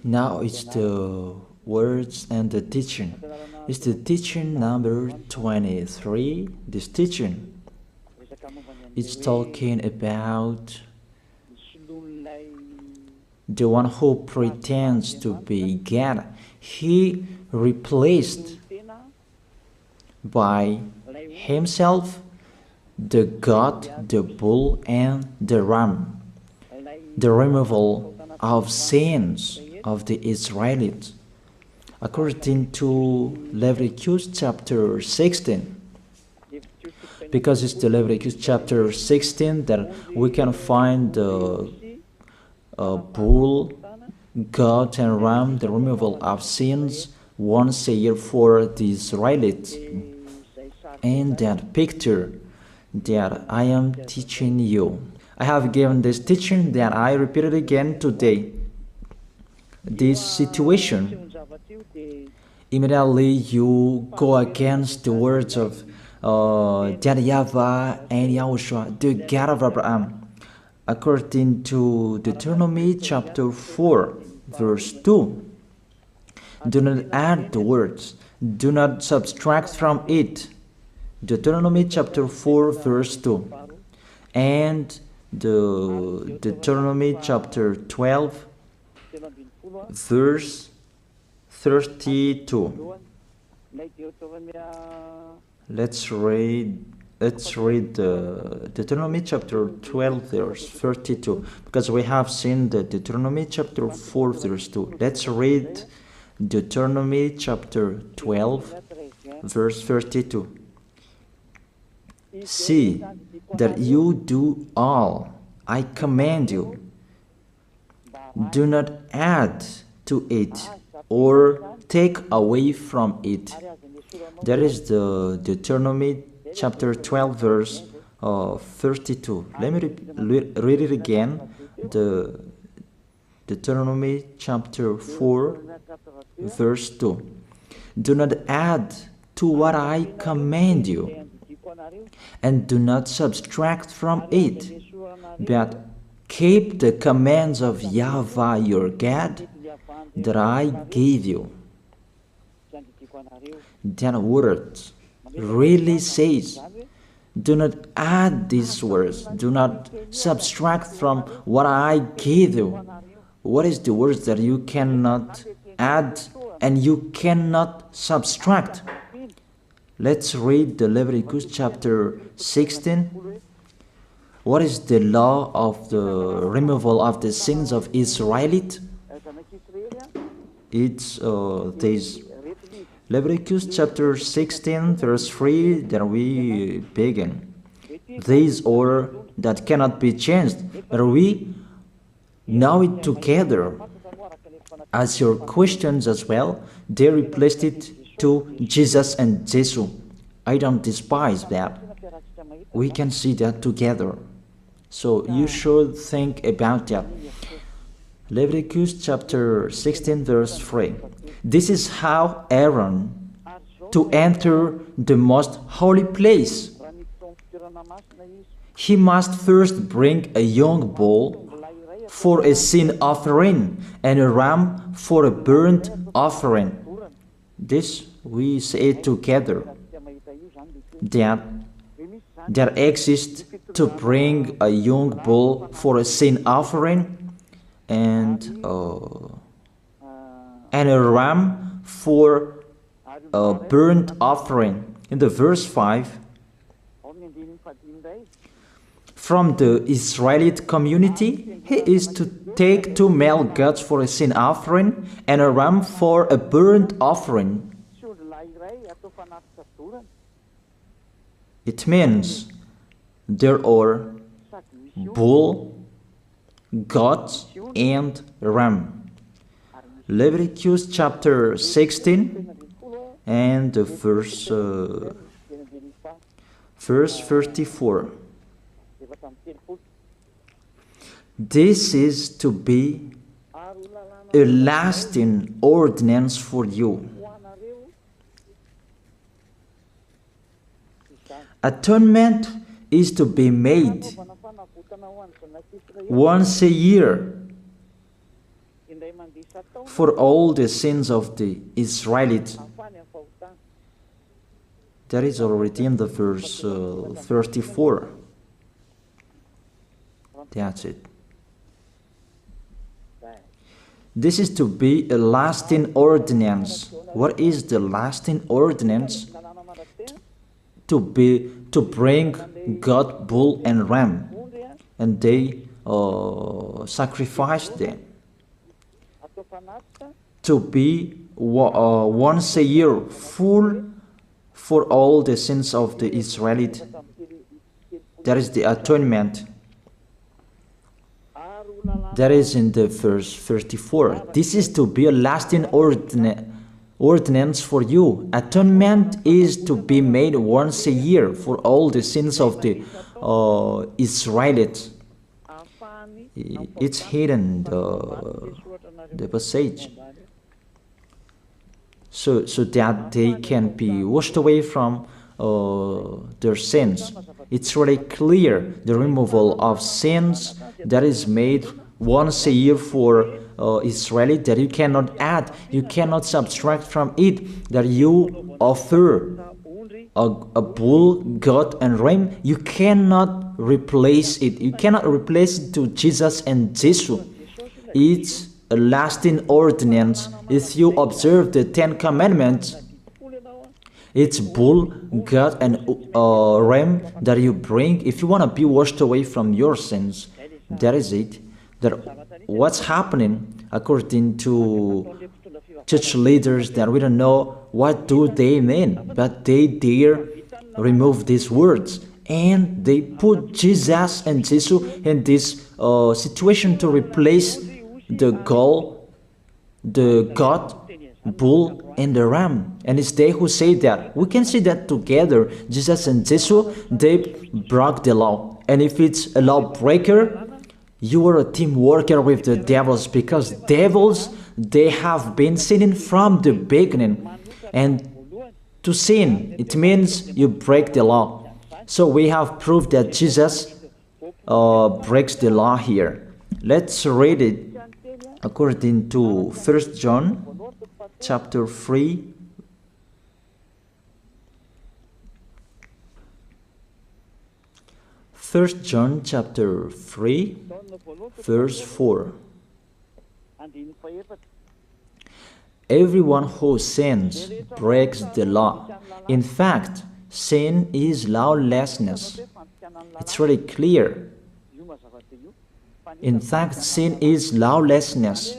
Now it's the words and the teaching. It's the teaching number 23. This teaching, it's talking about the one who pretends to be God. He replaced by himself the goat, the bull, and the ram. The removal of sins of the Israelites. According to Leviticus chapter 16, because it's the Leviticus chapter 16 that we can find the bull, goat, and ram, the removal of sins once a year for the Israelites. And that picture that I am teaching you, I have given this teaching that I repeated again today. This situation, immediately you go against the words of that YAHVAH and YAHOSHUAH, the God of Abraham. According to Deuteronomy chapter 4, verse 2, do not add the words, do not subtract from it. Deuteronomy chapter 4, verse 2. And the Deuteronomy chapter 12, verse 32. Let's read Deuteronomy chapter 12, verse 32, because we have seen the Deuteronomy chapter 4, verse 2. Let's read Deuteronomy chapter 12, verse 32. See that you do all I command you. Do not add to it or take away from it. That is the Deuteronomy chapter 12, verse 32. Let me read it again. The Deuteronomy chapter 4, verse 2. Do not add to what I command you, and do not subtract from it, but keep the commands of YAHVAH your God that I gave you. That word really says, do not add these words, do not subtract from what I gave you. What is the words that you cannot add and you cannot subtract? Let's read the Leviticus chapter 16. What is the law of the removal of the sins of Israelite? It's this Leviticus chapter 16, verse 3 that we begin. These or that cannot be changed, but we know it together. As your questions as well, they replaced it to Jesus and Jesus. I don't despise that. We can see that together. So you should think about that. Leviticus chapter 16, verse 3. This is how Aaron to enter the most holy place. He must first bring a young bull for a sin offering and a ram for a burnt offering. This we say together, that there exists to bring a young bull for a sin offering and a ram for a burnt offering. In the verse 5, from the Israelite community, he is to take 2 male goats for a sin offering and a ram for a burnt offering. It means there are bull, goat, and ram. Leviticus chapter 16 and verse 34. This is to be a lasting ordinance for you. Atonement is to be made once a year for all the sins of the Israelites. That is already in the verse 34. That's it. This is to be a lasting ordinance. What is the lasting ordinance? To bring God, bull and ram, and they sacrificed them. To be once a year full for all the sins of the Israelites. That is the atonement. That is in the verse 34. This is to be a lasting ordinance for you. Atonement is to be made once a year for all the sins of the Israelites. It's hidden, the passage. So that they can be washed away from their sins. It's really clear, the removal of sins that is made once a year for Israeli, that you cannot add, you cannot subtract from it, that you offer a bull, goat and ram, you cannot replace it. You cannot replace it to Jesus and Jesus. It's a lasting ordinance. If you observe the 10 Commandments, it's bull, goat and ram that you bring if you want to be washed away from your sins. That is it. That what's happening according to church leaders, that we don't know what do they mean, but they dare remove these words and they put Jesus and Jesus in this situation to replace the God, bull and the ram. And it's they who say that. We can see that together, Jesus and Jesus, they broke the law. And if it's a lawbreaker, you are a team worker with the devils, because devils, they have been sinning from the beginning. And to sin, it means you break the law. So we have proof that Jesus breaks the law here. Let's read it according to 1 John chapter 3. First John chapter 3, verse 4. Everyone who sins breaks the law. In fact, sin is lawlessness. It's really clear. In fact, sin is lawlessness.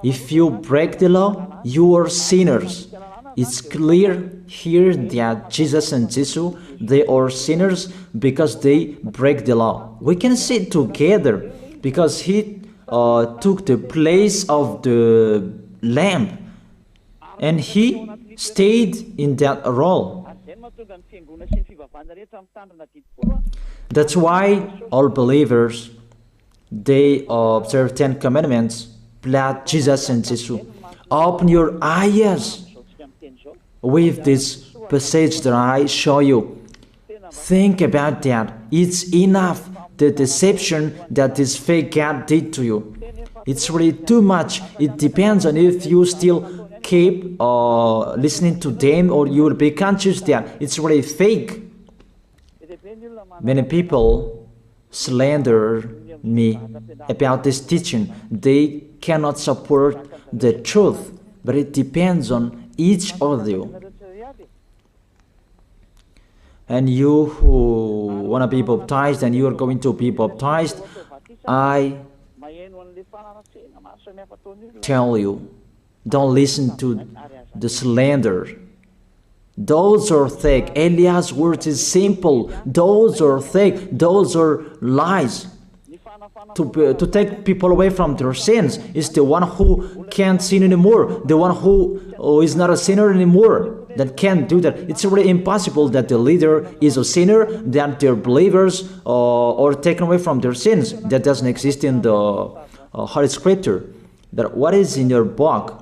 If you break the law, you are sinners. It's clear here that Jesus and Jesus, they are sinners because they break the law. We can see it together because he took the place of the lamb and he stayed in that role. That's why all believers, they observe 10 commandments, blood, Jesus and Jesus. Open your eyes with this passage that I show you. Think about that. It's enough, the deception that this fake God did to you. It's really too much. It depends on if you still keep listening to them, or you will be conscious that it's really fake. Many people slander me about this teaching. They cannot support the truth, but it depends on each of you. And you who want to be baptized, and you are going to be baptized, I tell you, don't listen to the slander. Those are fake. Eliah's words is simple. Those are fake. Those are lies. To take people away from their sins is the one who can't sin anymore. The one who is not a sinner anymore, that can't do that. It's really impossible that the leader is a sinner, that their believers are taken away from their sins. That doesn't exist in the Holy Scripture. That what is in your book?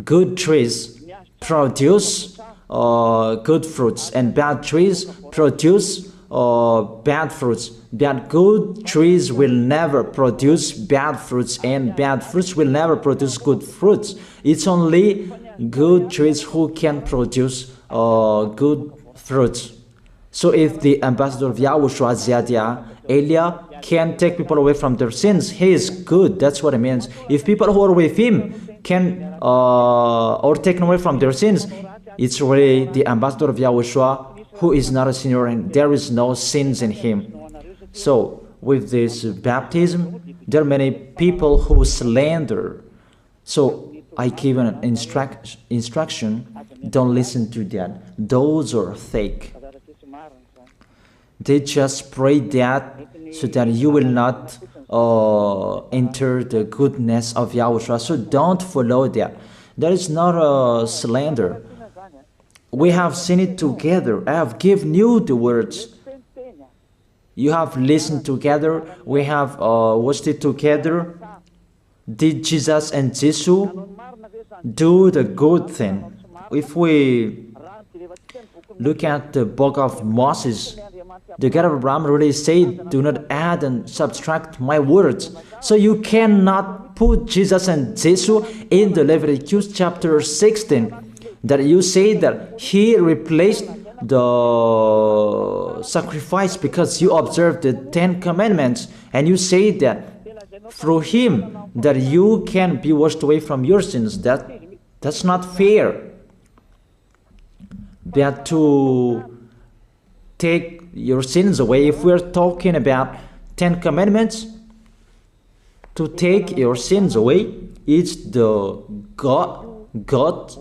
Good trees produce good fruits, and bad trees produce bad fruits. That good trees will never produce bad fruits, and bad fruits will never produce good fruits. It's only good trees who can produce good fruits. So if the ambassador of Yahushua, Ziyadiyah, Elia, can take people away from their sins, he is good. That's what it means. If people who are with him can or taken away from their sins, it's really the ambassador of Yahushua who is not a sinner, and there is no sins in him. So with this baptism, there are many people who slander. So I give an instruction, don't listen to that. Those are fake. They just pray that so that you will not enter the goodness of Yahushua. So don't follow that. That is not a slander. We have seen it together. I have given you the words. You have listened together. We have watched it together. Did Jesus and Jesus do the good thing? If we look at the book of Moses, the God of Abraham really said, do not add and subtract my words. So you cannot put Jesus and Jesus in the Leviticus chapter 16. That you say that he replaced the sacrifice because you observe the 10 commandments, and you say that through him that you can be washed away from your sins. That's not fair. But to take your sins away, if we're talking about 10 commandments, to take your sins away, it's the goat,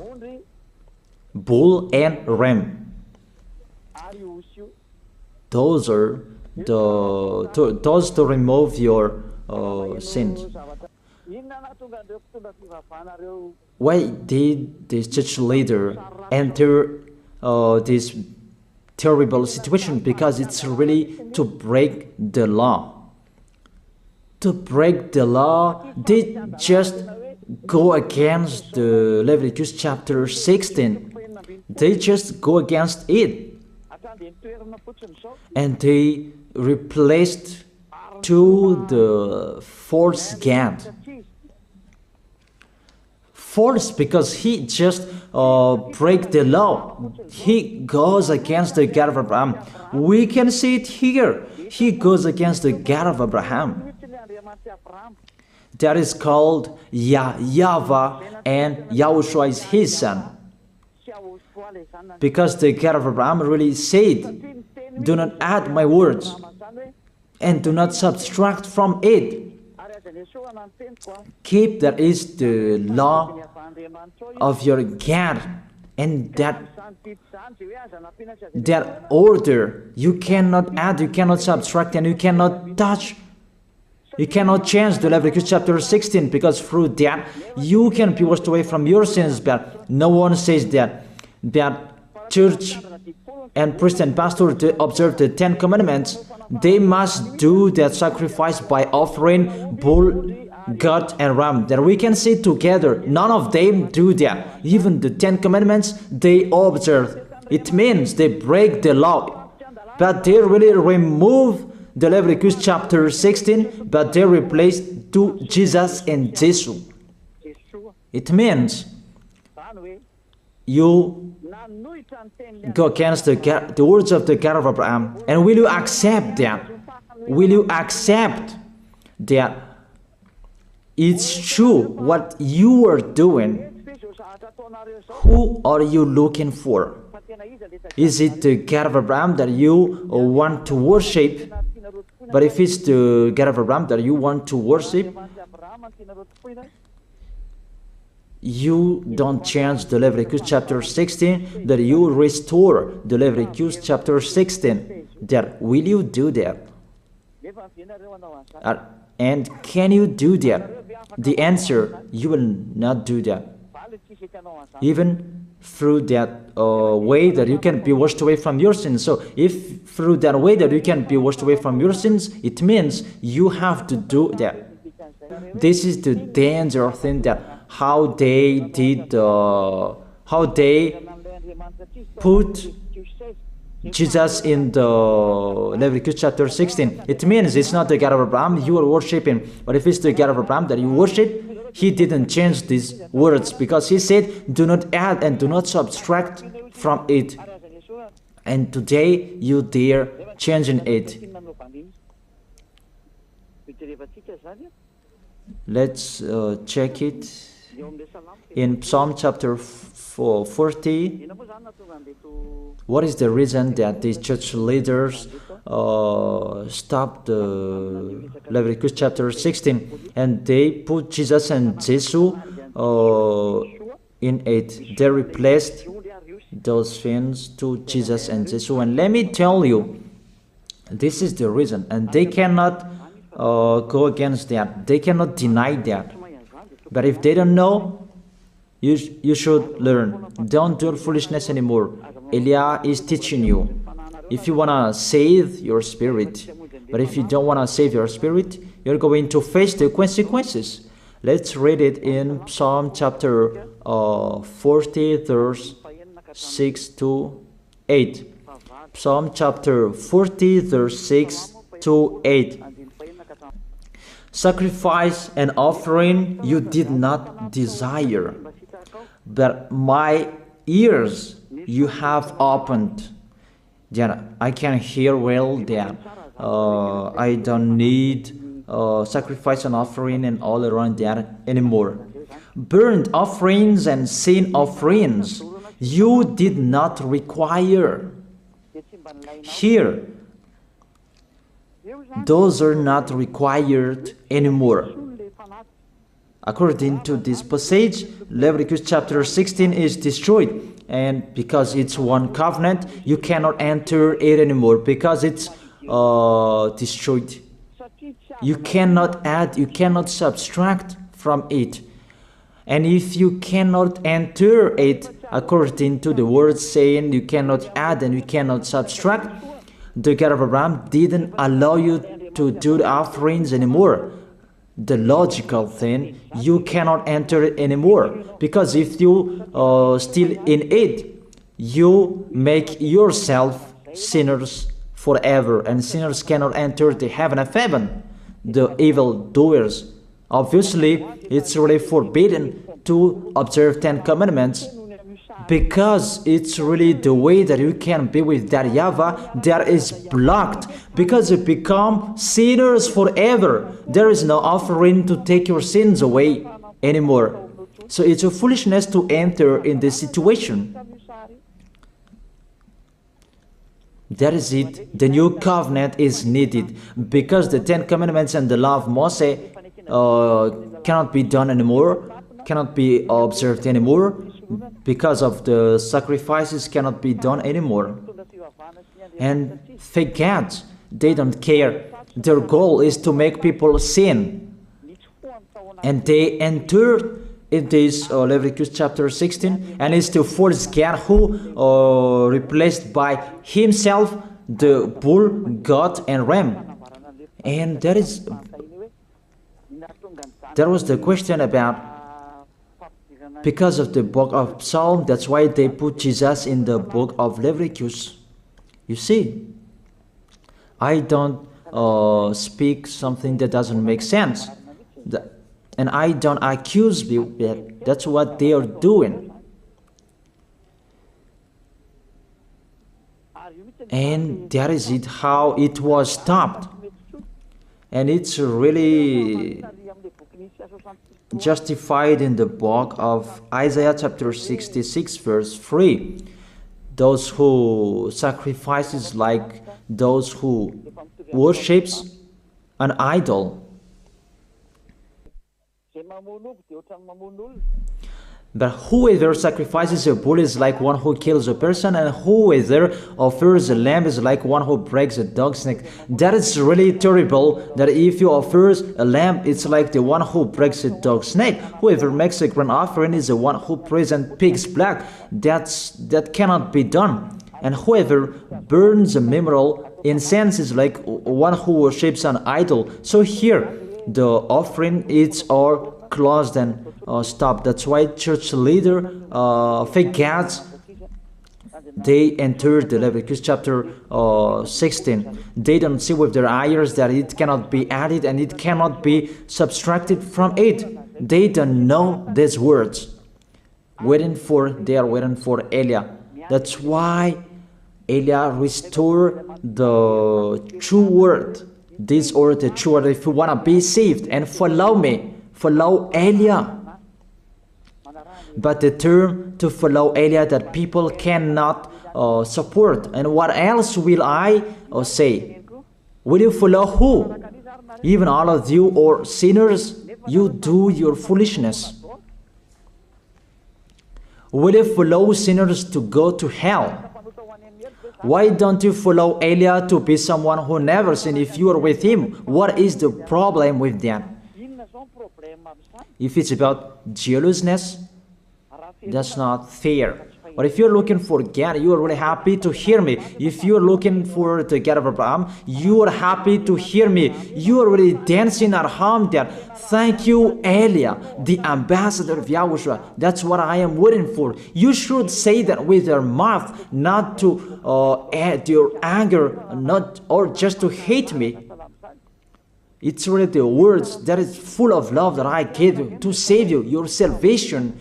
bull, and ram. Those are those to remove your sins. Why did this church leader enter this terrible situation? Because it's really to break the law. To break the law, they just go against the Leviticus chapter 16. They just go against it. And they replaced to the false God. False because he just break the law. He goes against the God of Abraham. We can see it here. He goes against the God of Abraham. That is called YAHVAH, and YAHOSHUAH is his son. Because the God of Abraham really said, do not add my words and do not subtract from it. Keep, that is the law of your God, and that order. You cannot add, you cannot subtract, and you cannot touch. You cannot change the Leviticus chapter 16, because through that you can be washed away from your sins. But no one says that church and priest and pastor to observe the 10 commandments, they must do that sacrifice by offering bull, goat, and ram. That we can see together. None of them do that. Even the 10 commandments they observe. It means they break the law, but they really remove the Leviticus chapter 16, but they replace to Jesus and Jesus. It means you go against the words of the God of Abraham. And will you accept that? Will you accept that it's true what you are doing? Who are you looking for? Is it the God of Abraham that you want to worship? But if it's the God of Abraham that you want to worship, you don't change the Leviticus chapter 16, that you restore the Leviticus chapter 16. That will you do that? And can you do that? The answer, you will not do that. Even through that way that you can be washed away from your sins. So if through that way that you can be washed away from your sins, it means you have to do that. This is the danger thing, that how they did, how they put Jesus in the Leviticus chapter 16. It means it's not the God of Abraham you are worshiping. But if it's the God of Abraham that you worship, he didn't change these words, because he said, do not add and do not subtract from it. And today you dare changing it. Let's check it in Psalm chapter 40. What is the reason that these church leaders stopped the Leviticus chapter 16 and they put Jesus and Jesus in it? They replaced those things to Jesus and Jesus. And let me tell you, this is the reason, and they cannot go against that. They cannot deny that. But if they don't know, you should learn. Don't do foolishness anymore. Elia is teaching you. If you want to save your spirit, but if you don't want to save your spirit, you're going to face the consequences. Let's read it in Psalm chapter 40, verse 6 to 8. Psalm chapter 40, verse 6 to 8. Sacrifice and offering you did not desire, but my ears you have opened. That I can hear well that I don't need sacrifice and offering and all around that anymore. Burnt offerings and sin offerings you did not require. Here, those are not required anymore. According to this passage, Leviticus chapter 16 is destroyed. And because it's one covenant, you cannot enter it anymore because it's destroyed. You cannot add, you cannot subtract from it. And if you cannot enter it according to the word saying you cannot add and you cannot subtract, the God of Abraham didn't allow you to do the offerings anymore. The logical thing, you cannot enter it anymore, because if you still in it, you make yourself sinners forever, and sinners cannot enter the heaven of heaven, the evil doers. Obviously, it's really forbidden to observe 10 commandments, because it's really the way that you can be with that YAHVAH that is blocked, because you become sinners forever. There is no offering to take your sins away anymore. So it's a foolishness to enter in this situation. That is it. The new covenant is needed, because the 10 commandments and the law of Moses cannot be done anymore, cannot be observed anymore, because of the sacrifices cannot be done anymore. And fake gods, they don't care. Their goal is to make people sin. And they entered in this Leviticus chapter 16, and it's the false God who replaced by himself the bull, goat, and ram. And there was the question about, because of the book of Psalm, that's why they put Jesus in the book of Leviticus. You see, I don't speak something that doesn't make sense. And I don't accuse you that that's what they are doing. And that is it, how it was stopped. And it's really justified in the book of Isaiah chapter 66 verse 3. Those who sacrifices like those who worships an idol. But whoever sacrifices a bull is like one who kills a person, and whoever offers a lamb is like one who breaks a dog's neck. That is really terrible, that if you offer a lamb, it's like the one who breaks a dog's neck. Whoever makes a grain offering is the one who presents pig's blood. That cannot be done. And whoever burns a memorial incense is like one who worships an idol. So here, the offering is all closed and stopped. That's why church leader, fake gods, they entered the Leviticus chapter 16. They don't see with their eyes that it cannot be added and it cannot be subtracted from it. They don't know these words. They are waiting for Eliah. That's why Eliah restored the true word. This or the true word. If you want to be saved and follow me, follow Eliah. But the term to follow Eliah that people cannot support. And what else will I say? Will you follow who? Even all of you or sinners, you do your foolishness. Will you follow sinners to go to hell? Why don't you follow Eliah to be someone who never sinned if you are with him? What is the problem with that? If it's about jealousness, that's not fair. But if you're looking for God, you are really happy to hear me. If you're looking for the God of Abraham, you are happy to hear me. You are really dancing at home there. Thank you, Eliah, the ambassador of Yahushua. That's what I am waiting for. You should say that with your mouth, not to add your anger, not or just to hate me. It's really the words that is full of love that I gave you to save you. Your salvation,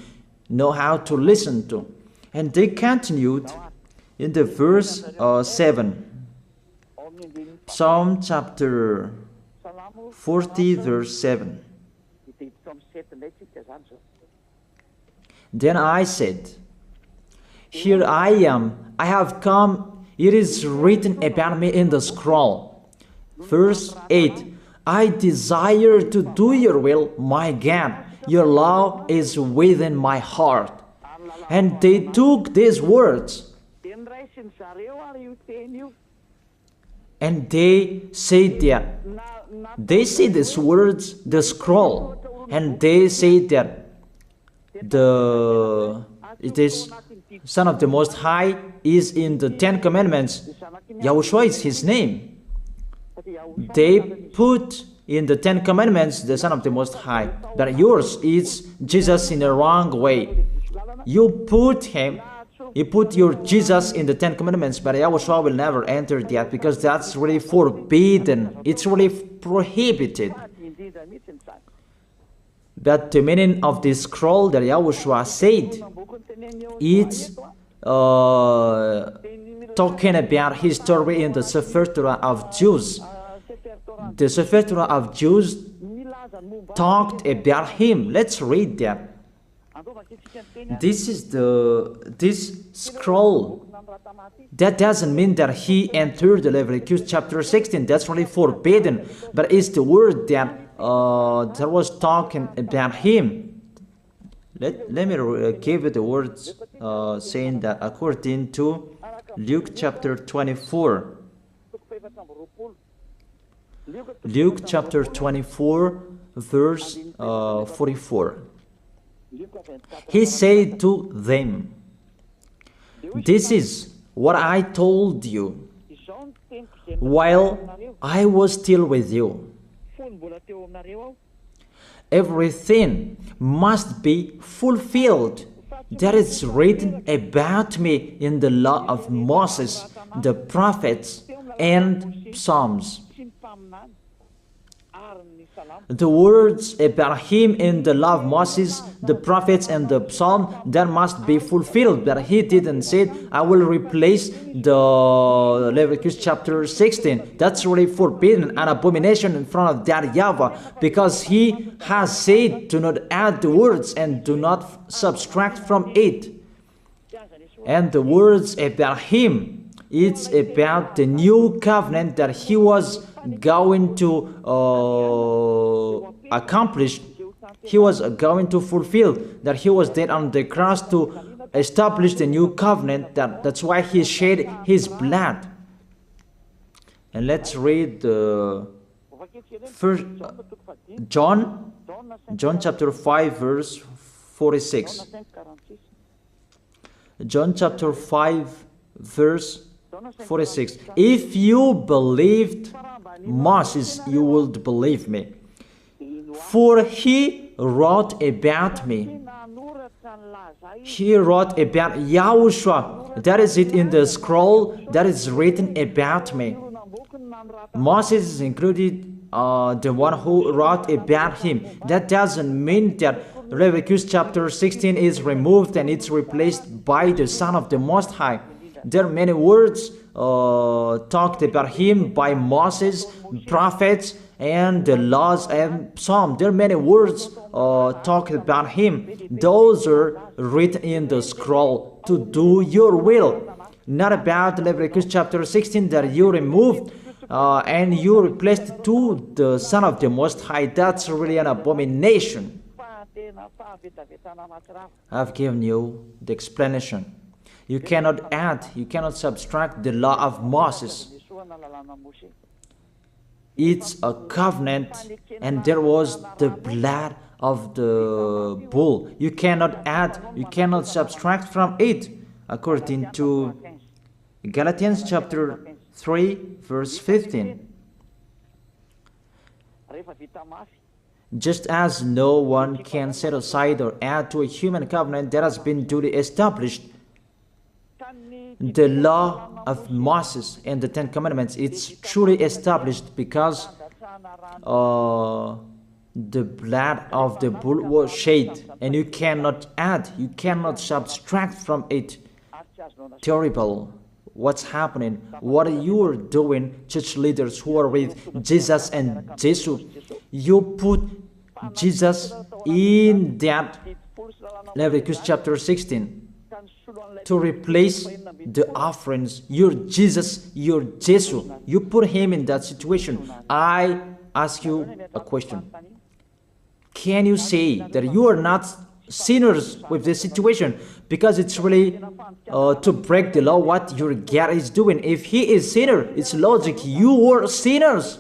know how to listen to. And they continued in the verse 7. Psalm chapter 40 verse 7. Then I said, here I am, I have come, it is written about me in the scroll. Verse 8. I desire to do your will, my God. Your law is within my heart. And they took these words and they said that they say these words, the scroll, and they say that it is Son of the Most High is in the 10 Commandments. Yahushua is his name. They put in the 10 Commandments the Son of the Most High, but yours is Jesus in the wrong way. You put your Jesus in the 10 Commandments, but Yahushua will never enter that because that's really forbidden. It's really prohibited. But the meaning of this scroll that Yahushua said, it's talking about his story in the Sefer Torah of Jews. The Sefer Torah of Jews talked about him. Let's read that. This scroll. That doesn't mean that he entered the Leviticus chapter 16. That's really forbidden. But it's the word that was talking about him. Let me give you the words saying that according to Luke chapter 24. Luke chapter 24 verse 44. He said to them, this is what I told you while I was still with you. Everything must be fulfilled that is written about me in the law of Moses, the prophets, and Psalms. The words about him in the law of Moses, the prophets, and the psalm, that must be fulfilled. But he didn't say, I will replace the Leviticus chapter 16. That's really forbidden, an abomination in front of that YAHVAH, because he has said, do not add the words and do not subtract from it. And the words about him, it's about the new covenant that he was going to accomplish. He was going to fulfill, that he was dead on the cross to establish the new covenant. That's why he shed his blood. And let's read first John chapter 5 verse 46. John chapter 5 verse 46. If you believed Moses, you would believe me, for he wrote about me. He wrote about Yahushua That is it in the scroll that is written about me. Moses is included, the one who wrote about him. That doesn't mean that Leviticus chapter 16 is removed and it's replaced by the Son of the Most High. There are many words talked about him by Moses, prophets, and the laws and Psalm. There are many words talked about him. Those are written in the scroll to do your will. Not about Leviticus chapter 16 that you removed and you replaced to the Son of the Most High. That's really an abomination. I've given you the explanation. You cannot add, you cannot subtract the law of Moses. It's a covenant, and there was the blood of the bull. You cannot add, you cannot subtract from it, according to Galatians chapter 3, verse 15. Just as no one can set aside or add to a human covenant that has been duly established, the law of Moses and the Ten Commandments, it's truly established because the blood of the bull was shed, and you cannot add, you cannot subtract from it. Terrible. What's happening? What you are doing, church leaders who are with Jesus and Jesus? You put Jesus in that Leviticus chapter 16 to replace the offerings. You're Jesus, you're Jesus. You put him in that situation. I ask you a question. Can you say that you are not sinners with this situation? Because it's really to break the law what your God is doing. If he is sinner, it's logic. You are sinners.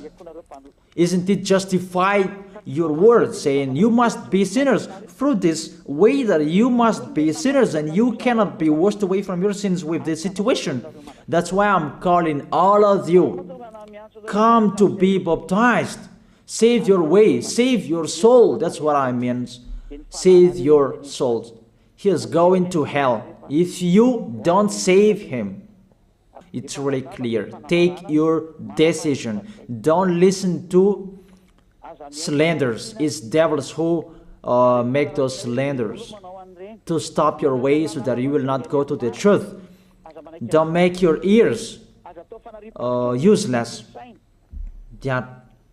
Isn't it justify your word saying you must be sinners through this way that you must be sinners and you cannot be washed away from your sins with this situation? That's why I'm calling all of you, come to be baptized. Save your way, save your soul. That's what I mean. Save your souls. He is going to hell if you don't save him. It's really clear. Take your decision. Don't listen to slanders. It's devils who make those slanders to stop your way so that you will not go to the truth. Don't make your ears useless.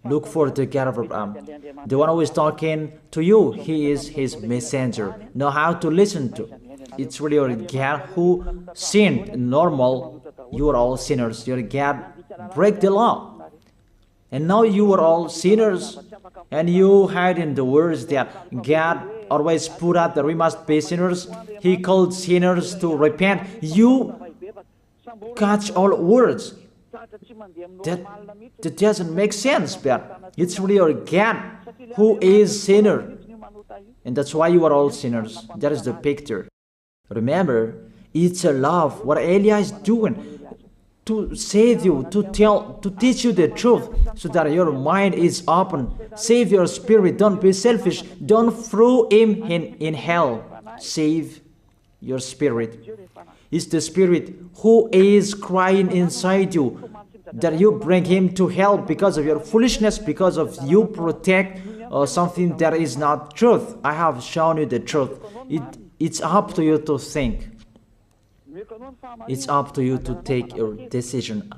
Look for the God of Abraham. The one who is talking to you, he is his messenger. Know how to listen to. It's really your God who sinned. Normal, you are all sinners. Your God break the law. And now you are all sinners. And you hide in the words that God always put out that we must be sinners. He called sinners to repent. You catch all words. That doesn't make sense, but it's really your God who is sinner. And that's why you are all sinners. That is the picture. Remember, it's a love. What Elia is doing to save you, to teach you the truth so that your mind is open. Save your spirit. Don't be selfish. Don't throw him in hell. Save your spirit. It's the spirit who is crying inside you that you bring him to hell because of your foolishness, because of you protect something that is not truth. I have shown you the truth. It's up to you to think. It's up to you to take your decision.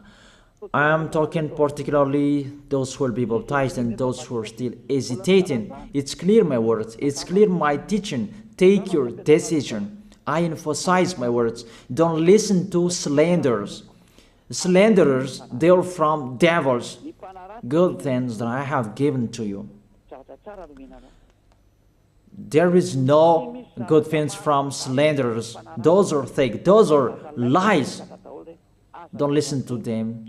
I am talking particularly those who will be baptized and those who are still hesitating. It's clear my words. It's clear my teaching. Take your decision. I emphasize my words. Don't listen to slanders. Slanderers, they are from devils. Good things that I have given to you. There is no good things from slanderers. Those are fake. Those are lies. Don't listen to them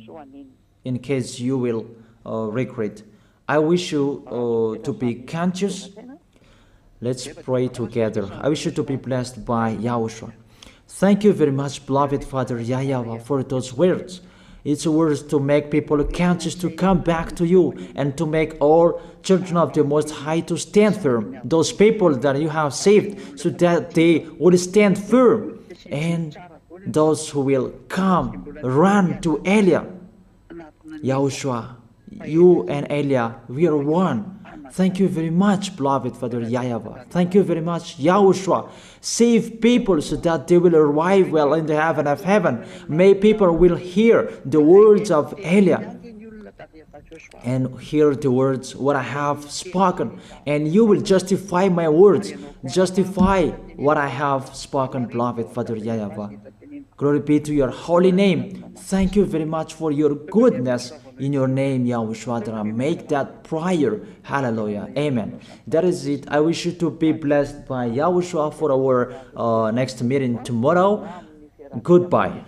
in case you will regret. I wish you to be conscious. Let's pray together. I wish you to be blessed by YAHOSHUAH. Thank you very much, beloved Father YAHVAH, for those words. It's words to make people conscious to come back to you and to make all children of the Most High to stand firm. Those people that you have saved so that they will stand firm and those who will come, run to Elia. Yahushua, you and Elia, we are one. Thank you very much, beloved Father YAHVAH. Thank you very much, Yahushua. Save people so that they will arrive well in the heaven of heaven. May people will hear the words of Elia and hear the words what I have spoken, and you will justify my words, justify what I have spoken, beloved Father YAHVAH. Glory be to your holy name. Thank you very much for your goodness. In your name, Yahushua, that I make that prayer. Hallelujah. Amen. That is it. I wish you to be blessed by Yahushua for our next meeting tomorrow. Goodbye.